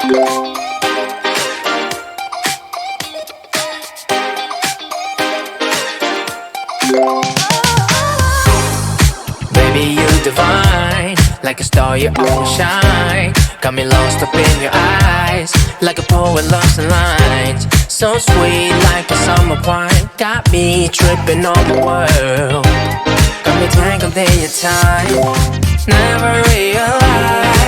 Baby, you divine, like a star you always shine. Got me lost up in your eyes, like a poet lost in lines. So sweet like a summer wine, got me tripping on the world. Got me tangled in your time, never realized